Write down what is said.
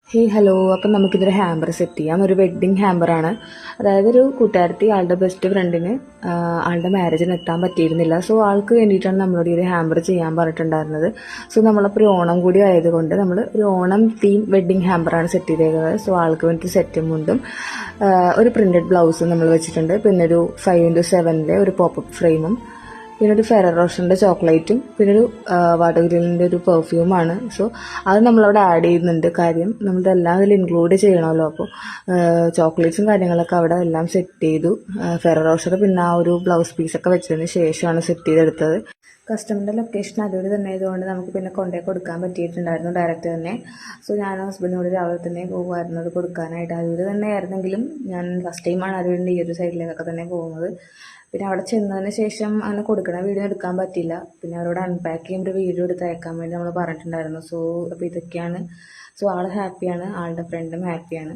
Hello. അപ്പം നമുക്കിതൊരു hamper set ചെയ്യാം. ഒരു വെഡ്ഡിങ് ഹാമ്പറാണ്. അതായത് ഒരു കൂട്ടുകാരത്തി ആളുടെ ബെസ്റ്റ് ഫ്രണ്ടിന് ആളുടെ മാരേജിന് എത്താൻ പറ്റിയിരുന്നില്ല. സോ ആൾക്ക് വേണ്ടിയിട്ടാണ് നമ്മളോട് ഒരു ഹാമ്പർ ചെയ്യാൻ പറഞ്ഞിട്ടുണ്ടായിരുന്നത്. സോ നമ്മളപ്പോൾ ഒരു ഓണം കൂടി ആയതുകൊണ്ട് നമ്മൾ ഒരു ഓണം തീം വെഡ്ഡിങ് ഹാമ്പറാണ് സെറ്റ് ചെയ്തേക്കുന്നത്. സോ ആൾക്ക് വേണ്ടി സെറ്റും മുണ്ടും ഒരു പ്രിൻറ്റഡ് ബ്ലൗസും നമ്മൾ വെച്ചിട്ടുണ്ട്. പിന്നെ ഒരു 5x7 ഒരു പോപ്പപ്പ് ഫ്രെയിമും, പിന്നെ ഒരു ഫെറർ റോഷറിൻ്റെ ചോക്ലേറ്റും, പിന്നെ ഒരു വാട്ടർ ഗ്രില്ലിൻ്റെ ഒരു പെർഫ്യൂമാണ്. സോ അത് നമ്മളവിടെ ആഡ് ചെയ്യുന്നുണ്ട്. കാര്യം നമ്മളിതെല്ലാം അതിൽ ഇൻക്ലൂഡ് ചെയ്യണമല്ലോ. അപ്പോൾ ചോക്ലേറ്റ്സും കാര്യങ്ങളൊക്കെ അവിടെ എല്ലാം സെറ്റ് ചെയ്തു. ഫെറർ റോഷർ പിന്നെ ആ ഒരു ബ്ലൗസ് പീസൊക്കെ വെച്ചതിന് ശേഷമാണ് സെറ്റ് ചെയ്തെടുത്തത്. കസ്റ്റമറിൻ്റെ ലൊക്കേഷൻ അതുവഴി തന്നെ ആയതുകൊണ്ട് നമുക്ക് പിന്നെ കൊണ്ടേ കൊടുക്കാൻ പറ്റിയിട്ടുണ്ടായിരുന്നു ഡയറക്റ്റ് തന്നെ. സോ ഞാനും ഹസ്ബൻഡിനോട് രാവിലെ തന്നെ പോകുമായിരുന്നു അത് കൊടുക്കാനായിട്ട്. അതുവഴി തന്നെ ആയിരുന്നെങ്കിലും ഞാൻ ഫസ്റ്റ് ടൈമാണ് അതുവഴി ഈ ഒരു സൈഡിലേക്കൊക്കെ തന്നെ പോകുന്നത്. പിന്നെ അവിടെ ചെന്നതിന് ശേഷം അങ്ങനെ കൊടുക്കണ വീഡിയോ എടുക്കാൻ പറ്റില്ല. പിന്നെ അവരോട് അൺപാക്ക് ചെയ്യുമ്പോൾ ഒരു വീഡിയോ എടുത്ത് അയക്കാൻ വേണ്ടി നമ്മൾ പറഞ്ഞിട്ടുണ്ടായിരുന്നു. സോ അപ്പോൾ ഇതൊക്കെയാണ്. സോ ആൾ ഹാപ്പിയാണ്, ആളുടെ ഫ്രണ്ടും ഹാപ്പിയാണ്.